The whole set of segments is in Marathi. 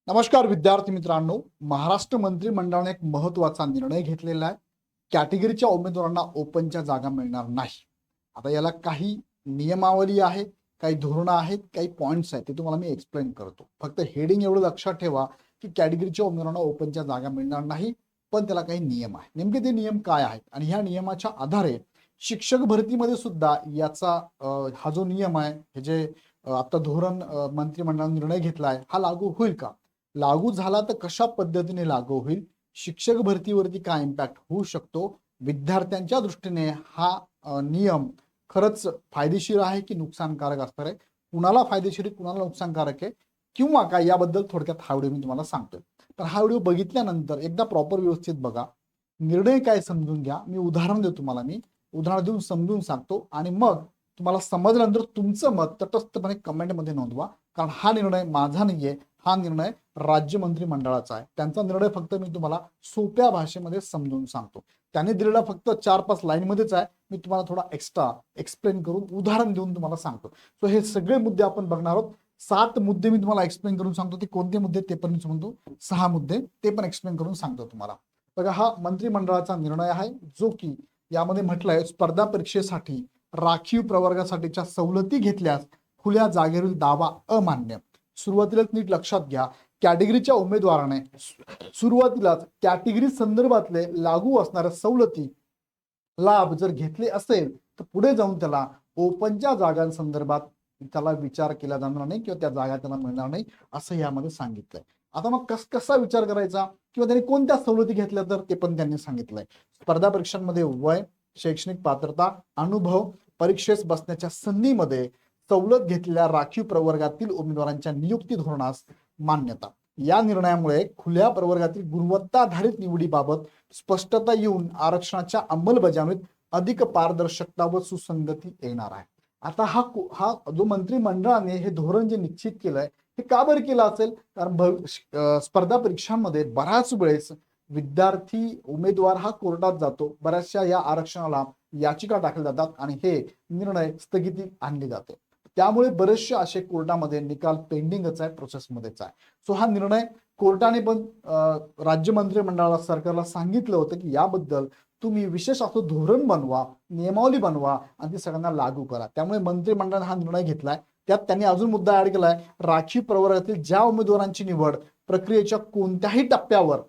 नमस्कार विद्यार्थी मित्रांनो, महाराष्ट्र मंत्रिमंडळाने एक महत्त्वाचा निर्णय घेतलेला आहे. कॅटेगरीच्या उमेदवारांना ओपनच्या जागा मिळणार नाही. आता याला काही नियमावली आहे, काही धोरणं आहेत, काही पॉइंट्स आहेत, ते तुम्हाला मी एक्सप्लेन करतो. फक्त हेडिंग एवढं लक्षात ठेवा की कॅटेगरीच्या उमेदवारांना ओपनच्या जागा मिळणार नाही, पण त्याला काही नियम आहे. नेमके ते नियम काय आहेत आणि ह्या नियमाच्या आधारे शिक्षक भरतीमध्ये सुद्धा याचा हा जो नियम आहे, हे जे आता धोरण मंत्रिमंडळाने निर्णय घेतला आहे, हा लागू होईल का? लागू झाला तर कशा पद्धतीने लागू होईल, शिक्षक भरतीवरती काय इम्पॅक्ट होऊ शकतो, विद्यार्थ्यांच्या दृष्टीने हा नियम खरंच फायदेशीर आहे की नुकसानकारक असणार आहे, कुणाला फायदेशीर आहे कुणाला नुकसानकारक आहे किंवा काय, याबद्दल थोडक्यात हा व्हिडिओ मी तुम्हाला सांगतोय. तर हा व्हिडिओ बघितल्यानंतर एकदा प्रॉपर व्यवस्थित बघा, निर्णय काय समजून घ्या. मी उदाहरण देतो, तुम्हाला मी उदाहरण देऊन समजून सांगतो आणि मग तुम्हाला समजल्यानंतर तुमचं मत तटस्थपणे कमेंटमध्ये नोंदवा. कारण हा निर्णय माझा नाहीये, हा निर्णय राज्य मंत्रिमंडळाचा आहे. त्यांचा निर्णय फक्त मी तुम्हाला सोप्या भाषेमध्ये समजून सांगतो. त्यांनी दिलेला फक्त 4-5 लाईनमध्येच आहे. मी तुम्हाला थोडा एक्स्ट्रा एक्सप्लेन करून उदाहरण देऊन तुम्हाला सांगतो. सो हे सगळे मुद्दे आपण बघणार आहोत. 7 मुद्दे मी तुम्हाला एक्सप्लेन करून सांगतो. ते कोणते मुद्दे ते पण मी म्हणतो. 6 मुद्दे ते पण एक्सप्लेन करून सांगतो तुम्हाला. बघा, हा मंत्रिमंडळाचा निर्णय आहे जो की यामध्ये म्हटलंय, स्पर्धा परीक्षेसाठी राखीव प्रवर्गासाठीच्या सवलती घेतल्यास खुल्या जागेवरील दावा अमान्य. सुरुवातीलाच नीट लक्षात घ्या, कॅटेगरीच्या उमेदवाराने सुरुवातीलाच कॅटेगरी संदर्भातले लागू असणाऱ्या सवलती लाभ जर घेतले असेल तर पुढे जाऊन त्याला ओपनच्या जागांसंदर्भात त्याला विचार केला जाणार नाही किंवा त्या जागा त्याला मिळणार नाही, असं यामध्ये सांगितलंय. आता मग कसा विचार करायचा किंवा त्यांनी कोणत्या सवलती घेतल्या तर ते पण त्यांनी सांगितलंय. स्पर्धा परीक्षांमध्ये वय, शैक्षणिक पात्रता, अनुभव, परीक्षेस बसण्याच्या संधीमध्ये सवलत घेतलेल्या राखीव प्रवर्गातील उमेदवारांच्या नियुक्ती धोरणास मान्यता. या निर्णयामुळे खुल्या प्रवर्गातील गुणवत्ताधारित निवडीबाबत स्पष्टता येऊन आरक्षणाच्या अंमलबजावणीत अधिक पारदर्शकता व सुसंगती येणार आहे. आता हा जो मंत्रिमंडळाने हे धोरण जे निश्चित केलंय, हे का बरं केलं असेल? कारण स्पर्धा परीक्षांमध्ये बऱ्याच वेळेस विद्यार्थी उमेदवार हा कोर्टात जातो, बऱ्याचशा या आरक्षणाला याचिका टाकल्या जातात आणि हे निर्णय स्थगिती आणली जाते. त्यामुळे बरेचसे असे कोर्टामध्ये निकाल पेंडिंगच आहे, प्रोसेसमध्येच आहे. सो हा निर्णय कोर्टाने पण राज्य मंत्रिमंडळाला, सरकारला सांगितलं होतं की याबद्दल तुम्ही विशेष असं धोरण बनवा, नियमावली बनवा आणि ती सगळ्यांना लागू करा. त्यामुळे मंत्रिमंडळाने हा निर्णय घेतलाय. त्यात त्यांनी अजून मुद्दा ऍड केलाय, राखीव प्रवर्गातील ज्या उमेदवारांची निवड प्रक्रियेच्या कोणत्याही टप्प्यावर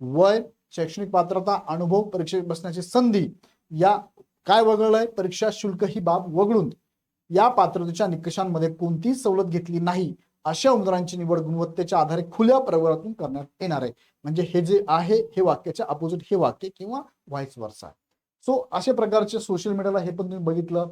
वय, शैक्षणिक पात्रता, अनुभव, परीक्षेत बसण्याची संधी या काय वगळलंय, परीक्षा शुल्क ही बाब वगळून या पात्रतेच्या निकषांमध्ये कोणतीही सवलत घेतली नाही अशा उमेदवारांची निवड गुणवत्तेच्या आधारे खुल्या प्रवर्गातून करण्यात येणार आहे. म्हणजे हे जे आहे, हे वाक्याच्या अपोजिट हे वाक्य किंवा व्हाईस वर्सा आहे. सो अशा प्रकारचे सोशल मीडियाला हे पण तुम्ही बघितलं,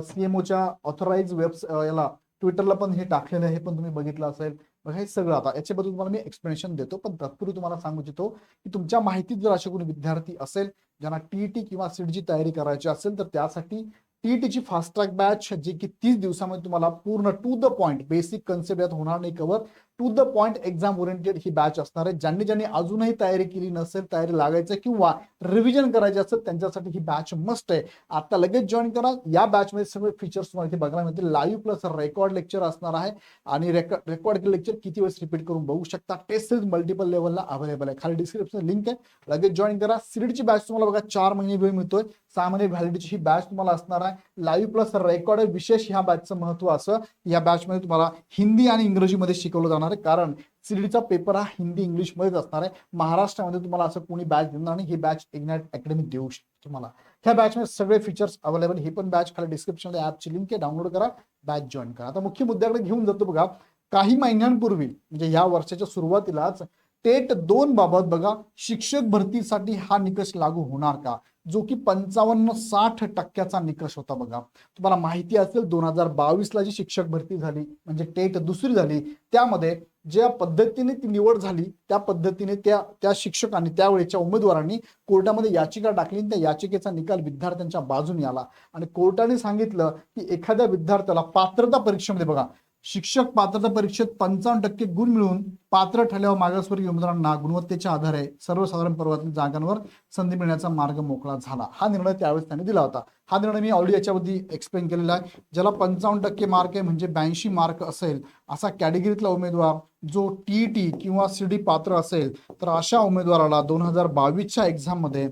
सीएमओच्या ऑथराइज याला ट्विटरला पण हे टाकलेलं आहे, हे पण तुम्ही बघितलं असेल. बघा, हे सगळं आता याच्याबद्दल तुम्हाला मी एक्सप्लेनेशन देतो, पण तत्पूर्वी तुम्हाला सांगू इच्छितो की तुमच्या माहितीत जर असे कोणी विद्यार्थी असेल ज्यांना टीईटी किंवा सीटची तयारी करायची असेल तर त्यासाठी टीईटीची फास्ट ट्रॅक बॅच, जी की 30 दिवसामध्ये तुम्हाला पूर्ण to the point, basic concept यात होणार नाही cover, to the point exam oriented ही बॅच असणार आहे. ज्यांनी अजूनही तयारी केली नसेल, तयारी लागायचं किंवा रिव्हिजन करायचे असेल, त्यांच्यासाठी ही बॅच मस्ट आहे. आता लगेच जॉईन करा. या बॅचमध्ये सगळे फीचर्स तुम्हाला इथे बघायला मिळतील. लाईव्ह प्लस रेकॉर्ड लेक्चर असणार आहे आणि रेकॉर्ड केलेलं लेक्चर किती वेळेस रिपीट करून बघू शकता. टेस्ट सिरीज मल्टिपल लेवलला अवेलेबल आहे. खाली डिस्क्रिप्शन लिंक आहे, लगेच जॉईन करा. सीडीची बॅच तुम्हाला बघा 4 महिने वेळ मिळतोय, 6 महिने व्हॅलिडिटीची ही बॅच तुम्हाला असणार आहे. लाईव्ह प्लस रेकॉर्ड विशेष ह्या बॅचचं महत्व असं, या बॅचमध्ये तुम्हाला हिंदी आणि इंग्रजीमध्ये शिकवलं जाणार आहे. कारण सीडीचा पेपर हा हिंदी इंग्लिशमध्येच असणार आहे. महाराष्ट्रामध्ये तुम्हाला असं कोणी बॅच देणार नाही, ही बॅच इग्नाइट अकॅडमी देऊ शकते तुम्हाला. ह्या बॅचमध्ये सगळे फीचर्स अवेलेबल. ही पण बॅच खाली डिस्क्रिप्शनमध्ये ऍपची लिंक आहे, डाउनलोड करा, बॅच जॉईन करा. आता मुख्य मुद्द्याकडे घेऊन जातो. बघा, काही महिन्यांपूर्वी म्हणजे या वर्षाच्या सुरुवातीलाच टेट 2 बाबत बघा, शिक्षक भरतीसाठी हा निकष लागू होणार का, जो की 55-60% निकष होता. बघा, तुम्हाला माहिती असेल 2022ला जी शिक्षक भरती झाली म्हणजे टेट दुसरी झाली, त्यामध्ये ज्या पद्धतीने ती निवड झाली त्या पद्धतीने त्या शिक्षकांनी, त्यावेळेच्या उमेदवारांनी कोर्टामध्ये याचिका टाकली. त्या याचिकेचा निकाल विद्यार्थ्यांच्या बाजूने आला आणि कोर्टाने सांगितलं की एखाद्या विद्यार्थ्याला पात्रता परीक्षेमध्ये बघा शिक्षक पात्रता परीक्षेत 55% गुण मिळवून पात्र ठरल्यावर मागासवर्गीय उमेदवारांना गुणवत्तेच्या आधारे सर्वसाधारण पर्वातील जागांवर संधी मिळण्याचा मार्ग मोकळा झाला. हा निर्णय त्यावेळेस त्यांनी दिला होता. हा निर्णय मी ऑलरेडी याच्यावरती एक्सप्लेन केलेला आहे. ज्याला 55% मार्क आहे म्हणजे 82 मार्क असेल असा कॅटेगरीतला उमेदवार जो टीईटी किंवा सीडी पात्र असेल तर अशा उमेदवाराला 2022च्या एक्झाममध्ये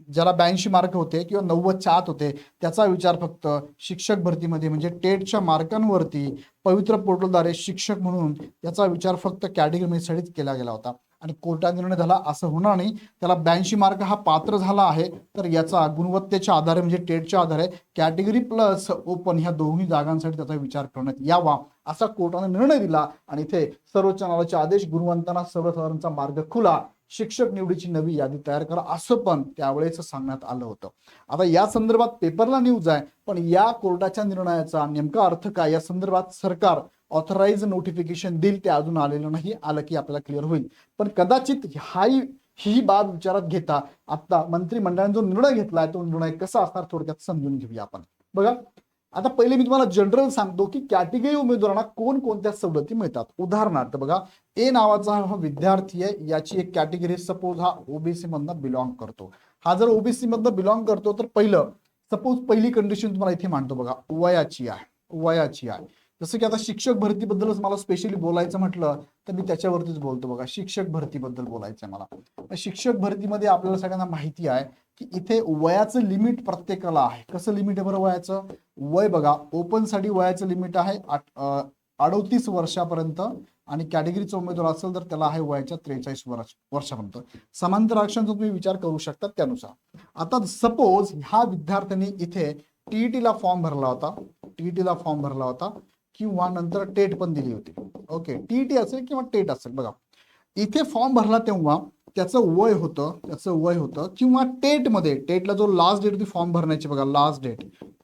ज्याला 82 मार्क होते किंवा 90च्या आत होते त्याचा विचार फक्त शिक्षक भरतीमध्ये म्हणजे टेटच्या मार्कांवरती पवित्र पोर्टलद्वारे शिक्षक म्हणून याचा विचार फक्त कॅटेगरीसाठीच केला गेला होता. आणि कोर्टाचा निर्णय झाला असं होणार नाही, त्याला 82 मार्क हा पात्र झाला आहे तर याचा गुणवत्तेच्या आधारे म्हणजे टेटच्या आधारे कॅटेगरी प्लस ओपन ह्या दोन्ही जागांसाठी त्याचा विचार करण्यात यावा असा कोर्टाने निर्णय दिला. आणि इथे सर्वोच्च न्यायालयाचे आदेश गुणवंतांना सर्वसाधारणचा मार्ग खुला, शिक्षक निवडीची नवी यादी तयार करा असं पण त्यावेळेस सांगण्यात आलं होतं. आता या संदर्भात पेपरला न्यूज आहे, पण या कोर्टाच्या निर्णयाचा नेमका अर्थ काय या संदर्भात सरकार ऑथराइज नोटिफिकेशन देईल ते अजून आलेलं नाही, आलं की आपल्याला क्लिअर होईल. पण कदाचित ही बाब विचारात घेता आता मंत्रिमंडळाने जो निर्णय घेतलाय तो निर्णय कसा असणार थोडक्यात समजून घेऊया आपण. बघा आता पहिले मी तुम्हाला जनरल सांगतो की कॅटेगरी उमेदवारांना कोणकोणत्या सवलती मिळतात. उदाहरणार्थ बघा ए नावाचा हा विद्यार्थी आहे, याची एक कॅटेगरी सपोज हा ओबीसी मधनं बिलॉंग करतो. हा जर ओबीसी मधनं बिलॉंग करतो तर पहिली कंडिशन तुम्हाला इथे मांडतो बघा वयाची आहे. जसं की आता शिक्षक भरतीबद्दलच मला स्पेशली बोलायचं म्हटलं तर मी त्याच्यावरतीच बोलतो. बघा शिक्षक भरतीबद्दल बोलायचं आहे मला. शिक्षक भरतीमध्ये आपल्याला सगळ्यांना माहिती आहे की इथे वयाचं लिमिट प्रत्येकाला आहे. कसं लिमिट आहे बरं वयाचं? वय बघा ओपन साठी वयाचं लिमिट आहे 38 वर्षापर्यंत आणि कॅटेगरीचा उमेदवार असेल तर त्याला आहे वयाच्या 43 वर्षापर्यंत. समांतर आरक्षणाचा तुम्ही विचार करू शकता त्यानुसार. आता सपोज ह्या विद्यार्थ्यांनी इथे टीईटीला फॉर्म भरला होता किंवा नंतर टेट पण दिली होती. ओके टीईटी असेल किंवा टेट असेल. बघा इथे फॉर्म भरला तेव्हा त्याचं वय होतं किंवा टेटला जो लास्ट डेट होती फॉर्म भरण्याची, बघा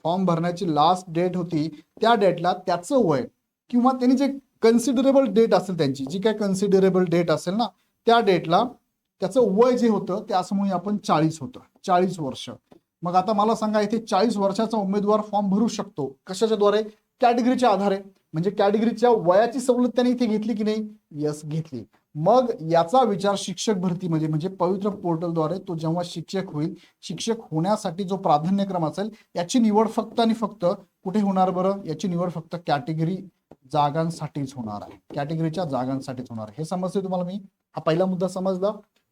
फॉर्म भरण्याची लास्ट डेट होती त्या डेटला त्याचं वय किंवा त्यांनी जे कन्सिडरेबल डेट असेल त्यांची जी काय कन्सिडरेबल डेट असेल ना त्या डेटला त्याचं वय जे होतं ते असं म्हणून आपण 40 वर्ष. मग आता मला सांगा इथे 40 वर्षाचा उमेदवार फॉर्म भरू शकतो कशाच्या द्वारे? कॅटेगरीच्या आधारे. म्हणजे कॅटेगरीच्या वयाची सवलत त्याने इथे घेतली की नाही? यस घेतली. मग याचा विचार शिक्षक भरतीमध्ये म्हणजे पवित्र पोर्टलद्वारे तो जेव्हा शिक्षक होईल, शिक्षक होण्यासाठी जो प्राधान्यक्रम असेल याची निवड फक्त आणि फक्त कुठे होणार बरं? याची निवड फक्त कॅटेगरी जागांसाठीच होणार आहे. कॅटेगरीच्या जागांसाठीच होणार. हे समजते तुम्हाला? मी हा पहिला मुद्दा समजला.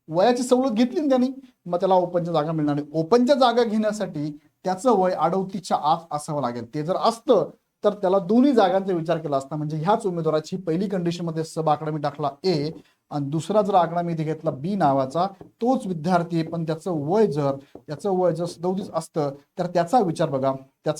वयाची सवलत घेतली ना त्यांनी मग त्याला ओपनच्या जागा मिळणार नाही. ओपनच्या जागा घेण्यासाठी त्याचं वय 38च्या आत असावं लागेल. ते जर असतं तर त्याला दोन्ही जागांचा विचार केला असता. म्हणजे ह्याच उमेदवाराची पहिली कंडिशन मध्ये सब आकडा मी टाकला ए आणि दुसरा जर आकडा मी इथे घेतला बी नावाचा, तोच विद्यार्थी पण त्याचं वय जर 37 असतं तर त्याचा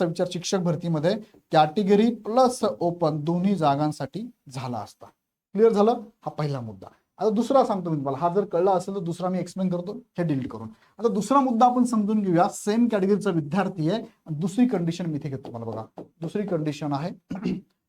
विचार शिक्षक भरतीमध्ये कॅटेगरी प्लस ओपन दोन्ही जागांसाठी झाला असता. क्लिअर झालं? हा पहिला मुद्दा. आता दुसरा सांगतो मी तुम्हाला. हा जर कळला असेल तर दुसरा मी एक्सप्लेन करतो, हे डिलीट करून. आता दुसरा मुद्दा आपण समजून घेऊया. सेम कॅटेगरीचा विद्यार्थी आहे आणि दुसरी कंडिशन मी इथे घेतो. मला बघा दुसरी कंडिशन आहे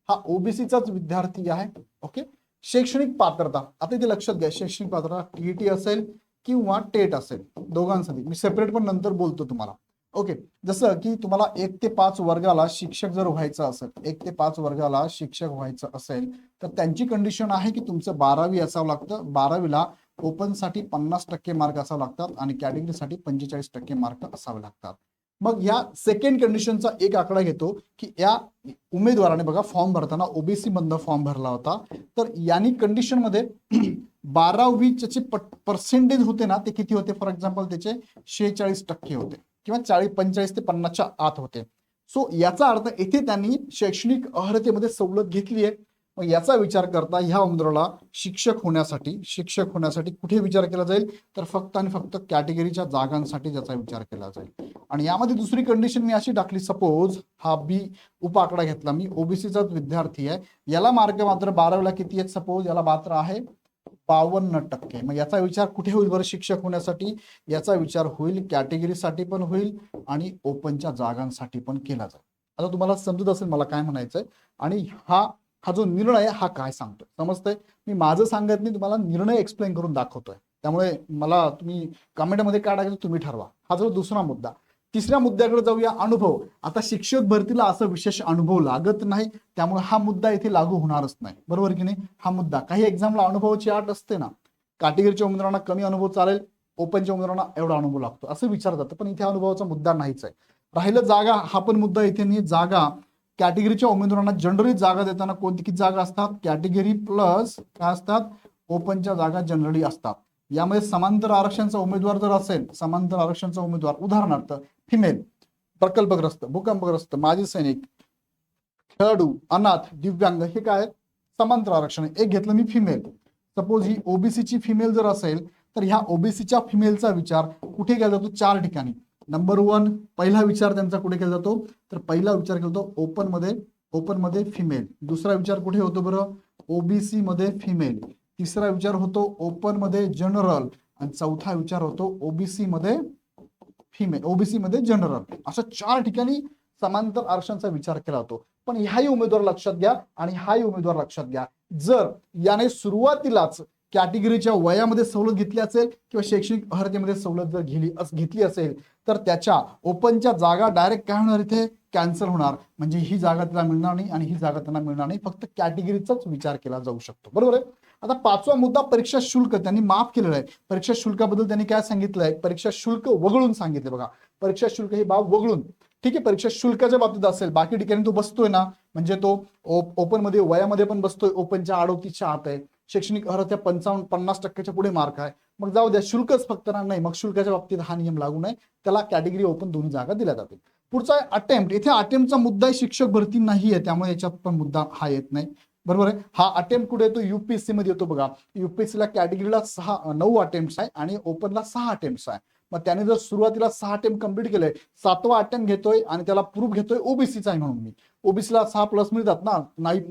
हा ओबीसीचाच विद्यार्थी आहे. ओके शैक्षणिक पात्रता आता इथे लक्षात घ्या. शैक्षणिक पात्रता टीईटी असेल किंवा टेट असेल दोघांसाठी. मी सेपरेट पण नंतर बोलतो तुम्हाला. ओके जसं की तुम्हाला 1 ते 5 वर्गाला शिक्षक जर व्हायचं असेल 1 ते 5 वर्गाला शिक्षक व्हायचं असेल तर त्यांची कंडिशन आहे की तुमचं 12वी असावं लागतं. 12वीला ओपनसाठी 50% मार्क असावं लागतात आणि कॅटेगरीसाठी 45% मार्क असावे लागतात. मग या सेकंड कंडिशनचा एक आकडा घेतो की या उमेदवाराने बघा फॉर्म भरताना ओबीसी मधनं फॉर्म भरला होता तर यांनी कंडिशन मध्ये 12वीचे पर्सेंटेज होते ना ते किती होते? फॉर एक्झाम्पल त्याचे 46% होते किंवा 45 ते 50च्या आत होते. सो याचा अर्थ येथे त्यांनी शैक्षणिक अर्हतेमध्ये सवलत घेतली आहे. मग याचा विचार करता ह्या उमेदवाराला शिक्षक होण्यासाठी कुठे विचार केला जाईल तर फक्त आणि फक्त कॅटेगरीच्या जागांसाठी ज्याचा विचार केला जाईल. आणि यामध्ये दुसरी कंडिशन मी अशी टाकली. सपोज हा बी उप आकडा घेतला मी, ओबीसीचाच विद्यार्थी आहे, याला मार्क मात्र 12वीला किती आहेत? सपोज याला मात्र आहे 52%. मग याचा विचार कुठे होईल बरं? शिक्षक होण्यासाठी. याचा विचार होईल कॅटेगरीसाठी पण होईल आणि ओपनच्या जागांसाठी पण केला जाईल. आता तुम्हाला समजत असेल मला काय म्हणायचंय. आणि हा जो निर्णय हा काय सांगतोय समजतंय? मी माझं सांगत नाही, तुम्हाला निर्णय एक्सप्लेन करून दाखवतोय. त्यामुळे मला तुम्ही कमेंटमध्ये काय टाकायचं तुम्ही ठरवा. हा जो दुसरा मुद्दा. तिसऱ्या मुद्द्याकडे जाऊया, अनुभव. आता शिक्षक भरतीला असं विशेष अनुभव लागत नाही, त्यामुळे हा मुद्दा इथे लागू होणारच नाही, बरोबर की नाही. हा मुद्दा काही एक्झामला अनुभवाची अट असते ना, कॅटेगरीच्या उमेदवारांना कमी अनुभव चालेल, ओपनच्या उमेदवारांना एवढा अनुभव लागतो असं विचारलं जातं, पण इथे अनुभवाचा मुद्दा नाहीच आहे. राहिलं जागा, हा पण मुद्दा इथे नाही. जागा कॅटेगरीच्या उमेदवारांना जनरली जागा देताना कोणती किती जागा असतात, कॅटेगरी प्लस काय असतात, ओपनच्या जागा जनरली असतात. यामध्ये समांतर आरक्षणाचा उमेदवार जर असेल, समांतर आरक्षणाचा उमेदवार उदाहरणार्थ फिमेल, प्रकल्पग्रस्त, भूकंपग्रस्त, माजी सैनिक, खेळाडू, अनाथ, दिव्यांग, हे काय समांतर आरक्षण. एक घेतलं मी फिमेल, सपोज ही ओबीसीची फिमेल जर असेल तर ह्या ओबीसीच्या फिमेलचा विचार कुठे केला जातो, 4 ठिकाणी. नंबर 1 पहिला विचार त्यांचा कुठे केला जातो, तर पहिला विचार केला जातो ओपन मध्ये फिमेल. दुसरा विचार कुठे होतो बरं, ओबीसी मध्ये फिमेल. तिसरा विचार होतो ओपन मध्ये जनरल, आणि चौथा विचार होतो ओबीसी मध्ये फिमेल, ओबीसी मध्ये जनरल. अशा 4 ठिकाणी समांतर आरक्षणाचा विचार केला जातो. पण ह्याही उमेदवार लक्षात घ्या आणि हाही उमेदवार लक्षात घ्या, जर याने सुरुवातीलाच कॅटेगरीच्या वयामध्ये सवलत घेतली असेल किंवा शैक्षणिक अर्हतेमध्ये सवलत जर घेतली असेल तर त्याच्या ओपनच्या जागा डायरेक्ट काय होणार, इथे कॅन्सल होणार. म्हणजे ही जागा त्याला मिळणार नाही आणि ही जागा त्यांना मिळणार नाही, फक्त कॅटेगरीचाच विचार केला जाऊ शकतो, बरोबर आहे. आता 5वा मुद्दा, परीक्षा शुल्क त्यांनी माफ केलेलं आहे. परीक्षा शुल्काबद्दल त्यांनी काय सांगितलंय, परीक्षा शुल्क वगळून सांगितले बघा. परीक्षा शुल्क ही बाब वगळून, ठीक आहे. परीक्षा शुल्काच्या बाबतीत असेल, बाकी ठिकाणी तो बसतोय ना, म्हणजे तो ओपन मध्ये वयामध्ये पण बसतोय, ओपनच्या 38च्या आत आहे, शैक्षणिक अर्हता 50% पुढे मार्क आहे, मग जाऊ द्या, शुल्कच फक्त नाही, मग शुल्काच्या बाबतीत हा नियम लागू नाही, त्याला कॅटेगरी ओपन दोन्ही जागा दिल्या जातील. पुढचा अटेम्प्ट, इथे अटेम्प्टचा मुद्दा शिक्षक भरती नाही आहे, त्यामुळे याच्यात पण मुद्दा हा येत नाही, बरोबर आहे. हा अटेम्प्ट कुठे येतो, युपीएससी मध्ये येतो बघा. युपीएससीला कॅटेगरीला 9 अटेम्प्ट आहे आणि ओपनला 6 अटेम्प्ट आहे. मग त्याने जर सुरुवातीला 6 अटेम्प्ट कंप्लीट केले, 7वा अटेम्प्ट घेतोय आणि त्याला प्रूफ घेतोय ओबीसीचा आहे म्हणून, मी ओबीसीला 6 प्लस मिळतात ना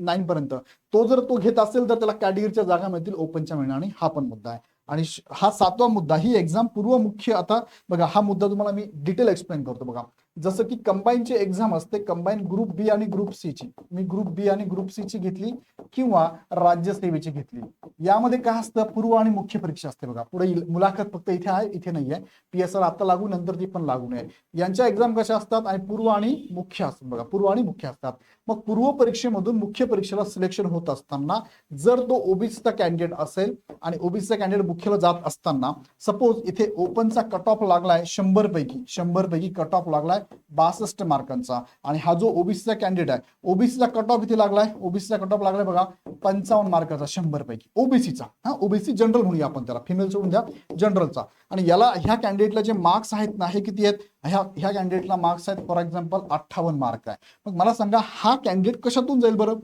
9 पर्यंत, तो जर तो घेत असेल तर त्याला कॅटेगरीच्या जागा मिळतील, ओपनच्या मिळणार नाही. हा पण मुद्दा आहे. आणि हा 7वा मुद्दा, ही एक्झाम पूर्व मुख्य. आता बघा, हा मुद्दा तुम्हाला मी डिटेल एक्सप्लेन करतो बघा. जसं की कंबाईनची एक्झाम असते, कंबाईन ग्रुप बी आणि ग्रुप सी ची, मी ग्रुप बी आणि ग्रुप सी ची घेतली किंवा राज्यसेवेची घेतली. यामध्ये काय असतं, पूर्व आणि मुख्य परीक्षा असते बघा. पुढे मुलाखत फक्त इथे आहे, इथे नाही आहे. पीएसआर आता लागू, नंतर ती पण लागू नये. यांच्या एक्झाम कशा असतात, आणि पूर्व आणि मुख्य असतात बघा, पूर्व आणि मुख्य असतात. मग पूर्व परीक्षेमधून मुख्य परीक्षेला सिलेक्शन होत असताना जर तो ओबीसीचा कॅन्डिडेट असेल आणि ओबीसीचा कॅन्डिडेट मुख्यला जात असताना, सपोज इथे ओपनचा कट ऑफ लागलाय 100 पैकी कट ऑफ लागलाय 62 मार्कांचा, आणि हा जो ओबीसीचा कॅन्डिडेट आहे, ओबीसीचा कट ऑफ इथे लागलाय, ओबीसीचा कट ऑफ लागलाय बघा 55 मार्काचा 100 पैकी ओबीसीचा. हा ओबीसी जनरल म्हणूया आपण त्याला, फिमेल सोडून द्या, जनरलचा. आणि याला, ह्या कॅन्डिडेटला जे मार्क्स आहेत ना, हे किती आहेत, ह्या कॅन्डिडेटला मार्क्स आहेत फॉर एक्झाम्पल 58 मार्क आहे. मग मला सांगा, हा कॅन्डिडेट कशातून जाईल बरं,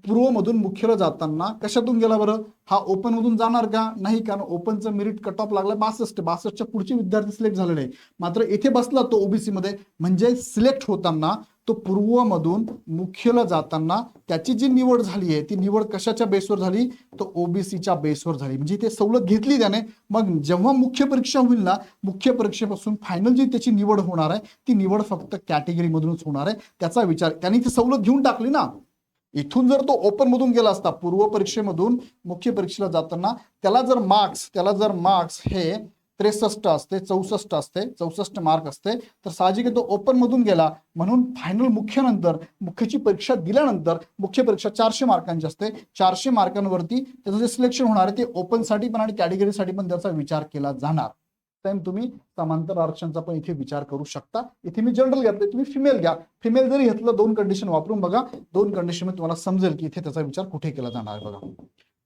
पूर्वमधून मुख्यला जाताना कशातून गेला बरं, हा ओपन मधून जाणार का, नाही, कारण ओपनचं मेरिट कट ऑफ लागला 62च्या पुढचे विद्यार्थी सिलेक्ट झालेले आहे. मात्र इथे बसला तो ओबीसी मध्ये, म्हणजे सिलेक्ट होताना तो पूर्वमधून मुख्यला जाताना त्याची जी निवड झाली आहे, ती निवड कशाच्या बेसवर झाली, तो ओबीसीच्या बेसवर झाली. म्हणजे ते सवलत घेतली त्याने. मग जेव्हा मुख्य परीक्षा होईल ना, मुख्य परीक्षेपासून फायनल जी त्याची निवड होणार आहे, ती निवड फक्त कॅटेगरी मधूनच होणार आहे. त्याचा विचार त्यांनी ती सवलत घेऊन टाकली ना. इथून जर तो ओपन मधून गेला असता, पूर्व परीक्षेमधून मुख्य परीक्षेला जाताना त्याला जर मार्क्स हे 63 असते, 64 असते, 64 मार्क असते, तर साहजिक तो ओपन मधून गेला. म्हणून फायनल मुख्यची परीक्षा दिल्यानंतर, मुख्य परीक्षा 400 मार्कांची असते, 400 मार्कांवरती त्याचं जे सिलेक्शन होणार आहे ते ओपनसाठी पण आणि कॅटेगरीसाठी पण त्याचा विचार केला जाणार. सेम तुम्ही समांतर आरक्षणाचा पण इथे विचार करू शकता. इथे मी जनरल घेतले, तुम्ही फिमेल घ्या. फिमेल जरी घेतलं, 2 कंडिशन वापरून बघा, 2 कंडिशन मध्ये तुम्हाला समजेल की इथे त्याचा विचार कुठे केला जाणार आहे बघा.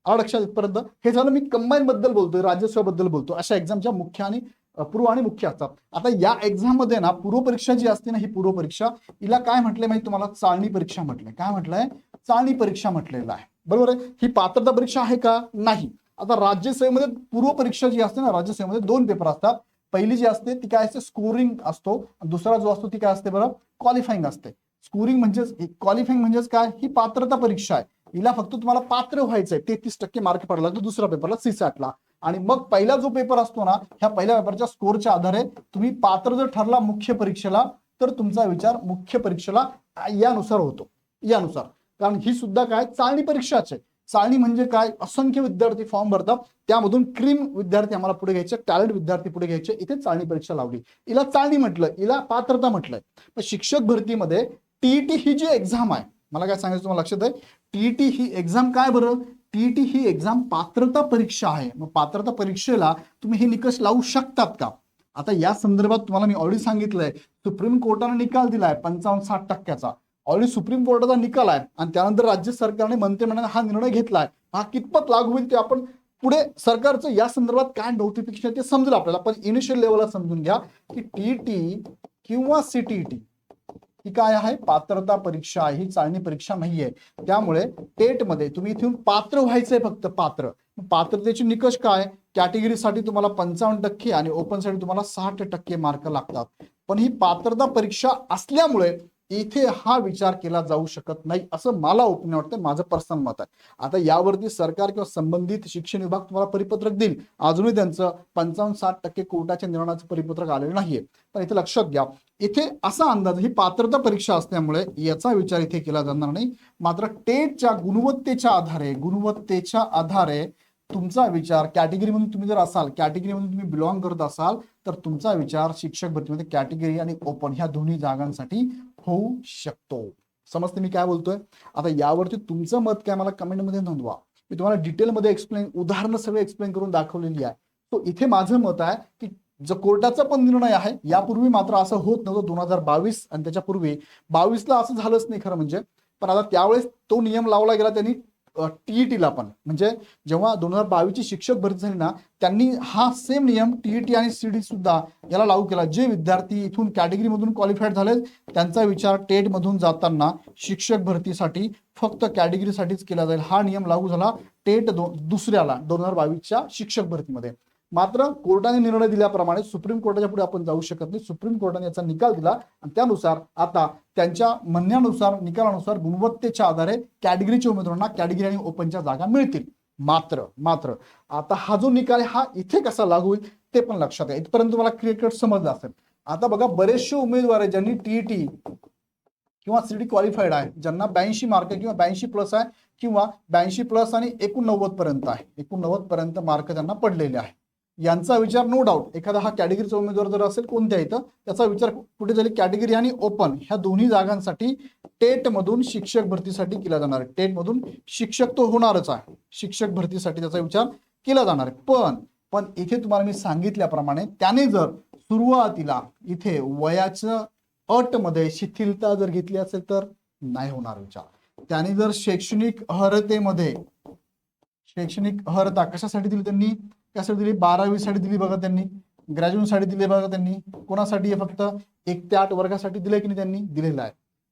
लक्षात इथपर्यंत. हे झालं मी कंबाईन बद्दल बोलतोय, राज्यसेवेबद्दल बोलतो. अशा एक्झामच्या मुख्य आणि पूर्व आणि मुख्य असतात. आता या एक्झाम मध्ये ना, पूर्व परीक्षा जी असते ना, ही पूर्व परीक्षा, हिला काय म्हटलंय माहिती तुम्हाला, चाळणी परीक्षा म्हटलंय. काय म्हटलंय, चाळणी परीक्षा म्हटलेलं आहे, बरोबर आहे. ही पात्रता परीक्षा आहे का, नाही. आता राज्यसेवेमध्ये पूर्व परीक्षा जी असते ना, राज्यसेवेमध्ये 2 पेपर असतात. पहिली जी असते ती काय असते, स्कोरिंग असतो. दुसरा जो असतो ती काय असते बरं, क्वालिफाईंग असते. स्कोरिंग म्हणजेच, क्वालिफाईंग म्हणजेच काय, ही पात्रता परीक्षा आहे. हिला फक्त तुम्हाला पात्र व्हायचंय, 33% मार्क पडला तर दुसऱ्या पेपरला CSAT. आणि मग पहिला जो पेपर असतो ना, ह्या पहिल्या पेपरच्या स्कोरच्या आधारे तुम्ही पात्र जर ठरला मुख्य परीक्षेला, तर तुमचा विचार मुख्य परीक्षेला यानुसार होतो, यानुसार. कारण ही सुद्धा काय, चाळणी परीक्षाच आहे. चाळणी म्हणजे काय? असंख्य विद्यार्थी फॉर्म भरतात, त्यामधून क्रीम विद्यार्थी आम्हाला पुढे घ्यायचे, टॅलेंट विद्यार्थी पुढे घ्यायचे, इथे चाळणी परीक्षा लावली. हिला चाळणी म्हटलं, हिला पात्रता म्हटलंय. पण शिक्षक भरतीमध्ये टीईटी ही जी एक्झाम आहे, मला काय सांगायचं तुम्हाला लक्षात आहे, टीईटी ही एक्झाम काय बरं? टीईटी ही एक्झाम पात्रता परीक्षा आहे. मग पात्रता परीक्षेला तुम्ही हे निकष लावू शकतात का? आता या संदर्भात तुम्हाला मी ऑलरेडी सांगितलंय, सुप्रीम कोर्टाने निकाल दिलाय 55-60%चा. ऑलरेडी सुप्रीम कोर्टाचा निकाल आहे आणि त्यानंतर राज्य सरकारने मंत्रिमंडळाने हा निर्णय घेतलाय. हा कितपत लागू होईल ते आपण पुढे सरकारचं या संदर्भात काय नोटिफिकेशन ते समजेल आपल्याला. पण इनिशियल लेवलला समजून घ्या की टीईटी किंवा सीटीईटी ही काय आहे? पात्रता परीक्षा आहे, ही चाळणी परीक्षा नाहीये. त्यामुळे टेट मध्ये तुम्ही इथून पात्र व्हायचंय, फक्त पात्र. पात्रतेचे निकष काय? कॅटेगरीसाठी तुम्हाला 55% आणि ओपनसाठी तुम्हाला 60% मार्क लागतात. पण ही पात्रता परीक्षा असल्यामुळे इथे हा विचार केला जाऊ शकत नाही, असं मला ओपिनियन वाटतं, माझं पर्सनल मत आहे. आता यावरती सरकार किंवा संबंधित शिक्षण विभाग तुम्हाला परिपत्रक देईल. अजूनही त्यांचं 55-60% कोर्टाच्या निर्णयाचं परिपत्रक आलेलं नाहीये. पण इथे लक्षात घ्या, इथे असा अंदाज, ही पात्रता परीक्षा असल्यामुळे याचा विचार इथे केला जाणार नाही. मात्र टेटच्या गुणवत्तेच्या आधारे तुमचा विचार कॅटेगरीमधून तुम्ही जर असाल, कॅटेगरीमधून तुम्ही बिलॉंग करत असाल, तर तुमचा विचार शिक्षक भरतीमध्ये कॅटेगरी आणि ओपन ह्या दोन्ही जागांसाठी होऊ शकतो. समजते मी काय बोलतोय? आता यावरती तुमचं मत काय मला कमेंटमध्ये नोंदवा. मी तुम्हाला डिटेलमध्ये एक्सप्लेन, उदाहरणं सगळे एक्सप्लेन करून दाखवलेली आहे. तो इथे माझं मत आहे की जो कोर्टाचा पण निर्णय आहे, यापूर्वी मात्र असं होत नव्हतं 2022 आणि त्याच्यापूर्वी 22ला असं झालंच नाही खरं म्हणजे. पण आता त्यावेळेस तो नियम लावला गेला त्यांनी टीईटीला पण. म्हणजे जेव्हा 2022 ची शिक्षक भरती झाली ना, त्यांनी हा सेम नियम टीईटी आणि सीडी सुद्धा याला लागू केला. जे विद्यार्थी इथून कॅटेगरीमधून क्वालिफाईड झाले त्यांचा विचार टेट मधून जाताना शिक्षक भरतीसाठी फक्त कॅटेगरीसाठीच केला जाईल. हा नियम लागू झाला टेट दुसऱ्याला 2022च्या शिक्षक भरतीमध्ये. मात्र कोर्टाने निर्णय दिल्याप्रमाणे सुप्रीम कोर्टाच्या पुढे आपण जाऊ शकत नाही. सुप्रीम कोर्टाने याचा निकाल दिला आणि त्यानुसार आता त्यांच्या म्हणण्यानुसार, निकालानुसार गुणवत्तेच्या आधारे कॅटेगरीच्या उमेदवारांना कॅटेगरी आणि ओपनच्या जागा मिळतील. मात्र आता हा जो निकाल आहे हा इथे कसा लागू होईल ते पण लक्षात आहे. इथपर्यंत तुम्हाला क्लिअर समजलं असेल. आता बघा, बरेचसे उमेदवार आहे ज्यांनी टीईटी किंवा सीडी क्वालिफाईड आहे, ज्यांना 82 मार्क किंवा 82 प्लस आहे किंवा 82 प्लस आणि 89 पर्यंत आहे, 89 पर्यंत मार्क त्यांना पडलेले आहे. यांचा विचार नो डाऊट एखादा हा कॅटेगरीचा उमेदवार जर असेल कोणत्या इथं, त्याचा विचार कुठे झाली? कॅटेगरी आणि ओपन ह्या दोन्ही जागांसाठी टेट मधून शिक्षक भरतीसाठी केला जाणार आहे. टेट मधून शिक्षक तो होणारच आहे, शिक्षक भरतीसाठी त्याचा विचार केला जाणार आहे. पण इथे तुम्हाला मी सांगितल्याप्रमाणे त्याने जर सुरुवातीला इथे वयाचं अट मध्ये शिथिलता जर घेतली असेल तर नाही होणार विचार. त्याने जर शैक्षणिक अर्हतेमध्ये, शैक्षणिक अर्हता कशासाठी दिली त्यांनी? कशासाठी दिली? 12वी साठी दिली बघा त्यांनी, ग्रॅज्युएशन साठी दिले बघा त्यांनी. कोणासाठी? फक्त 1 ते 8 वर्गासाठी दिलंय की नाही त्यांनी? दिलेला आहे.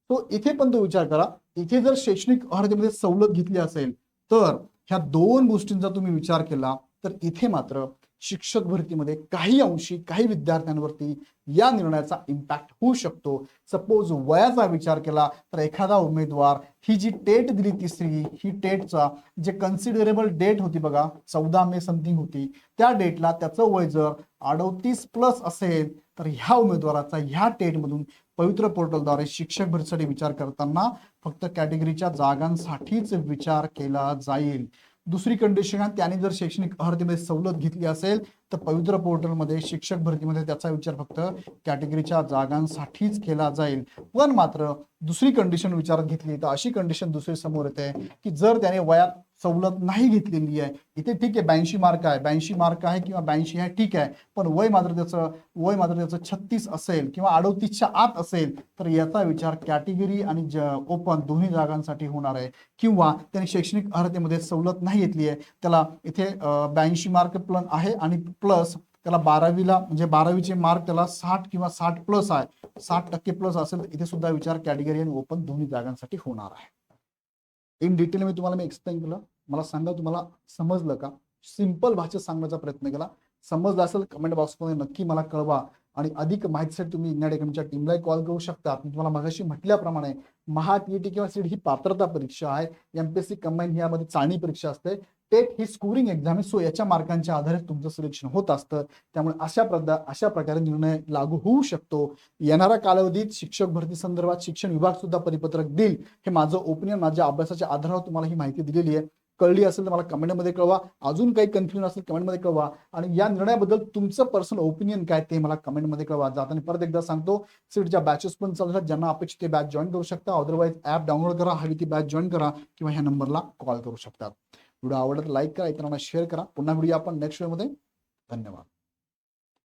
तो इथे पण तो विचार करा, इथे जर शैक्षणिक अर्हतेमध्ये सवलत घेतली असेल तर ह्या दोन गोष्टींचा तुम्ही विचार केला तर इथे मात्र शिक्षक भरतीमध्ये काही अंशी काही विद्यार्थ्यांवरती या निर्णयाचा इम्पॅक्ट होऊ शकतो. सपोज वयाचा विचार केला तर एखादा उमेदवार ही जी टेट दिली तिसरी, ही टेटचा जे कन्सिडरेबल डेट होती बघा 14 मे समथिंग होती, त्या डेटला त्याचं वय जर 38 प्लस असेल तर ह्या उमेदवाराचा ह्या टेटमधून पवित्र पोर्टलद्वारे शिक्षक भरतीसाठी विचार करताना फक्त कॅटेगरीच्या जागांसाठीच विचार केला जाईल. दुसरी कंडिशन, त्याने जर शैक्षणिक अर्हतेमध्ये सवलत घेतली असेल तर पवित्र पोर्टलमध्ये शिक्षक भरतीमध्ये त्याचा विचार फक्त कॅटेगरीच्या जागांसाठीच केला जाईल. पण मात्र दुसरी कंडिशन विचारात घेतली तर अशी कंडिशन दुसरी समोर येते की जर त्याने वयात सवलत नाही घेतलेली आहे, इथे ठीक आहे 82 मार्क आहे, 82 मार्क आहे किंवा 82 आहे ठीक आहे, पण वय मात्र त्याचं 36 असेल किंवा 38च्या आत असेल तर याचा विचार कॅटेगरी आणि ओपन दोन्ही जागांसाठी होणार आहे. किंवा त्याने शैक्षणिक अर्हतेमध्ये सवलत नाही घेतली आहे, त्याला इथे 82 मार्क प्लस आहे आणि प्लस त्याला 12वीला म्हणजे 12वीचे मार्क त्याला 60 किंवा 60 प्लस आहे, 60% प्लस असेल तर इथे सुद्धा विचार कॅटेगरी आणि ओपन दोन्ही जागांसाठी होणार आहे. इन डिटेल मी तुम्हाला एक्सप्लेन केलं. मला सांगा तुम्हाला समजलं का? सिंपल भाषेत सांगण्याचा प्रयत्न केला. समजलं असेल कमेंट बॉक्समध्ये नक्की मला कळवा. आणि अधिक माहितीसाठी तुम्ही इग्नाइट अकॅडमीच्या टीमला कॉल करू शकता. मी तुम्हाला मगाशी म्हटल्याप्रमाणे महा टीईटी किंवा सीडी ही पात्रता परीक्षा आहे, एमपीएससी कंबाईन यामध्ये चाळणी परीक्षा असते, टेट ही स्कोरिंग एक्झाम आहे. सो याच्या मार्कांच्या आधारे तुमचं सिलेक्शन होत असतं. त्यामुळे अशा प्रकारे निर्णय लागू होऊ शकतो. येणाऱ्या कालावधीत शिक्षक भरती संदर्भात शिक्षण विभाग सुद्धा परिपत्रक देईल. हे माझं ओपिनियन, माझ्या अभ्यासाच्या आधारावर तुम्हाला ही माहिती दिलेली आहे. कळली असेल तर मला कमेंटमध्ये कळवा. अजून काही कन्फ्युजन असेल कमेंटमध्ये कळवा आणि या निर्णयाबद्दल तुमचं पर्सनल ओपिनियन काय ते मला कमेंटमध्ये कळवा. जाताना परत एकदा सांगतो, सीटच्या बॅचेस पण चालू आहेत. ज्यांना अपेक्षित ते बॅच जॉईन करू शकता. अदरवाईज ऍप डाउनलोड करा, हवी ती बॅच जॉईन करा किंवा ह्या नंबरला कॉल करू शकता. व्हिडिओ आवडला तर लाईक करा, इतरांना शेअर करा. पुन्हा व्हिडिओ आपण नेक्स्ट व्हिडिओमध्ये. धन्यवाद.